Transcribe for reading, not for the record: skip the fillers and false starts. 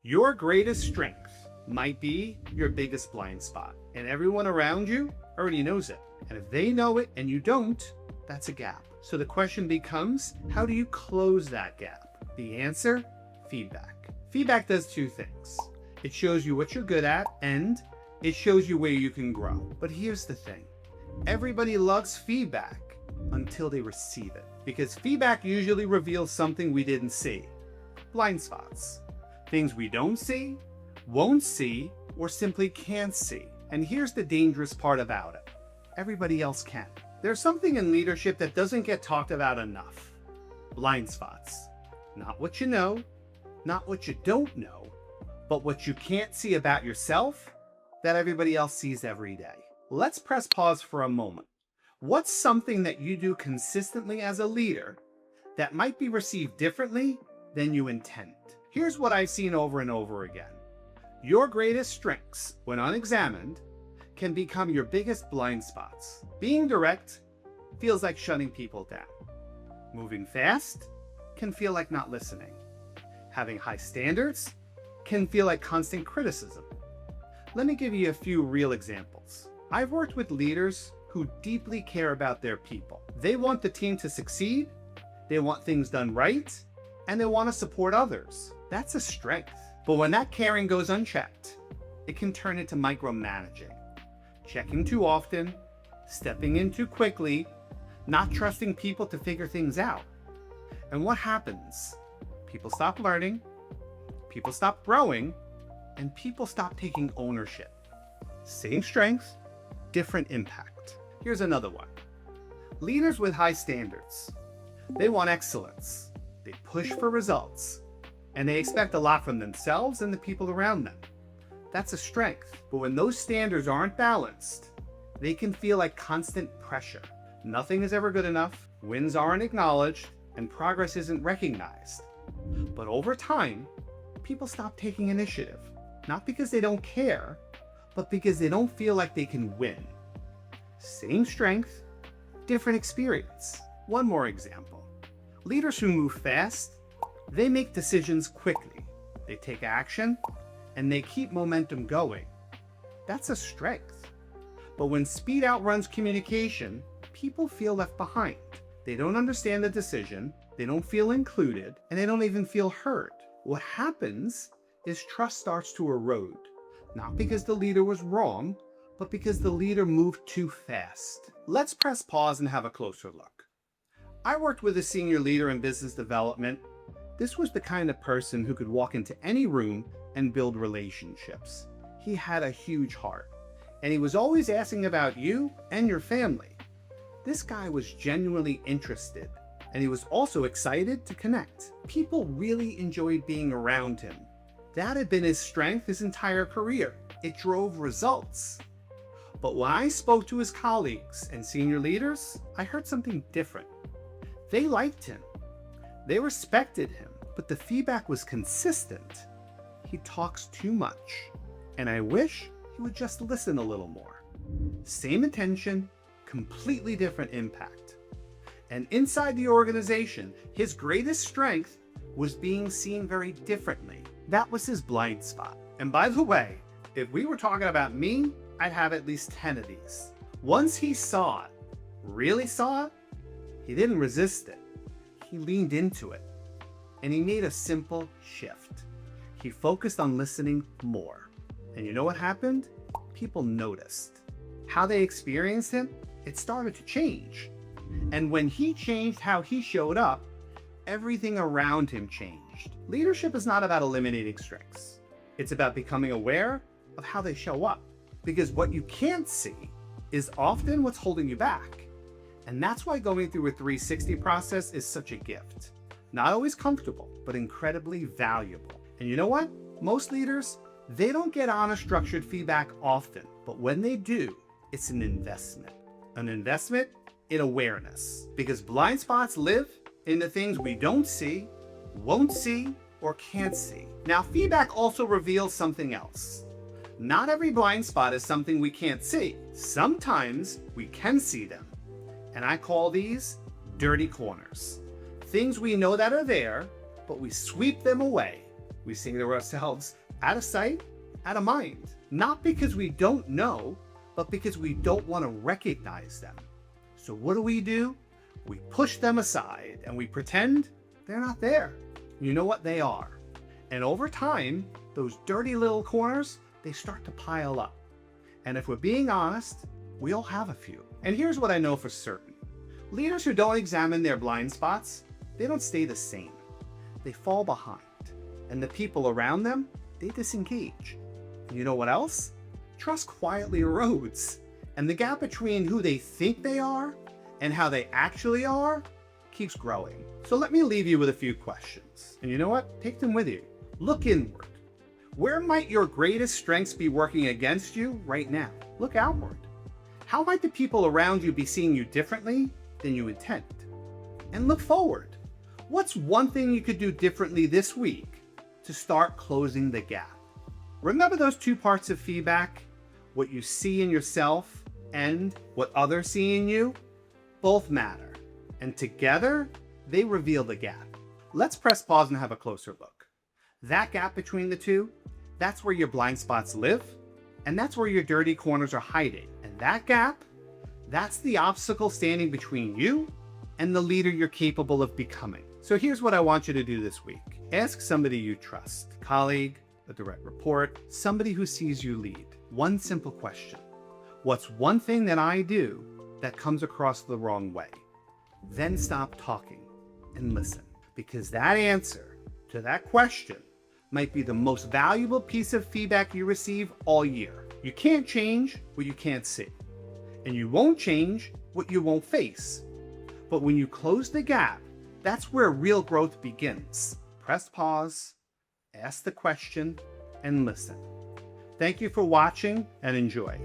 Your greatest strength might be your biggest blind spot, and everyone around you already knows it. And if they know it and you don't, that's a gap. So the question becomes, how do you close that gap? The answer, feedback. Feedback does two things. It shows you what you're good at, and it shows you where you can grow. But here's the thing. Everybody loves feedback until they receive it, because feedback usually reveals something we didn't see. Blind spots. Things we don't see, won't see, or simply can't see. And here's the dangerous part about it. Everybody else can. There's something in leadership that doesn't get talked about enough. Blind spots. Not what you know, not what you don't know, but what you can't see about yourself that everybody else sees every day. Let's press pause for a moment. What's something that you do consistently as a leader that might be received differently than you intend? Here's what I've seen over and over again. Your greatest strengths, when unexamined, can become your biggest blind spots. Being direct feels like shutting people down. Moving fast can feel like not listening. Having high standards can feel like constant criticism. Let me give you a few real examples. I've worked with leaders who deeply care about their people. They want the team to succeed, they want things done right, and they want to support others. That's a strength. But when that caring goes unchecked, it can turn into micromanaging. Checking too often, stepping in too quickly, not trusting people to figure things out. And what happens? People stop learning, people stop growing, and people stop taking ownership. Same strength, different impact. Here's another one. Leaders with high standards. They want excellence. They push for results. And they expect a lot from themselves and the people around them. That's a strength. But when those standards aren't balanced, they can feel like constant pressure. Nothing is ever good enough, wins aren't acknowledged, and progress isn't recognized. But over time, people stop taking initiative. Not because they don't care, but because they don't feel like they can win. Same strength, different experience. One more example. Leaders who move fast, they make decisions quickly. They take action, and they keep momentum going. That's a strength. But when speed outruns communication, people feel left behind. They don't understand the decision, they don't feel included, and they don't even feel heard. What happens is trust starts to erode, not because the leader was wrong, but because the leader moved too fast. Let's press pause and have a closer look. I worked with a senior leader in business development. This was the kind of person who could walk into any room and build relationships. He had a huge heart, and he was always asking about you and your family. This guy was genuinely interested, and he was also excited to connect. People really enjoyed being around him. That had been his strength his entire career. It drove results. But when I spoke to his colleagues and senior leaders, I heard something different. They liked him. They respected him, but the feedback was consistent. He talks too much, and I wish he would just listen a little more. Same intention, completely different impact. And inside the organization, his greatest strength was being seen very differently. That was his blind spot. And by the way, if we were talking about me, I'd have at least 10 of these. Once he saw it, really saw it, he didn't resist it. He leaned into it, and he made a simple shift. He focused on listening more. And you know what happened? People noticed. How they experienced him, it started to change. And when he changed how he showed up, everything around him changed. Leadership is not about eliminating strengths. It's about becoming aware of how they show up. Because what you can't see is often what's holding you back. And that's why going through a 360 process is such a gift. Not always comfortable, but incredibly valuable. And you know what? Most leaders, they don't get honest, structured feedback often. But when they do, it's an investment. An investment in awareness. Because blind spots live in the things we don't see, won't see, or can't see. Now, feedback also reveals something else. Not every blind spot is something we can't see. Sometimes we can see them. And I call these dirty corners. Things we know that are there, but we sweep them away. We say to ourselves, out of sight, out of mind. Not because we don't know, but because we don't want to recognize them. So what do? We push them aside and we pretend they're not there. You know what? They are. And over time, those dirty little corners, they start to pile up. And if we're being honest, we all have a few. And here's what I know for certain. Leaders who don't examine their blind spots, they don't stay the same. They fall behind. And the people around them, they disengage. And you know what else? Trust quietly erodes. And the gap between who they think they are and how they actually are keeps growing. So let me leave you with a few questions. And you know what? Take them with you. Look inward. Where might your greatest strengths be working against you right now? Look outward. How might the people around you be seeing you differently than you intend? And look forward. What's one thing you could do differently this week to start closing the gap? Remember those two parts of feedback? What you see in yourself and what others see in you? Both matter. And together, they reveal the gap. Let's press pause and have a closer look. That gap between the two, that's where your blind spots live, and that's where your dirty corners are hiding. And that gap, that's the obstacle standing between you and the leader you're capable of becoming. So here's what I want you to do this week. Ask somebody you trust, a colleague, a direct report, somebody who sees you lead. One simple question. What's one thing that I do that comes across the wrong way? Then stop talking and listen, because that answer to that question might be the most valuable piece of feedback you receive all year. You can't change what you can't see, and you won't change what you won't face. But when you close the gap, that's where real growth begins. Press pause, ask the question, and listen. Thank you for watching and enjoy.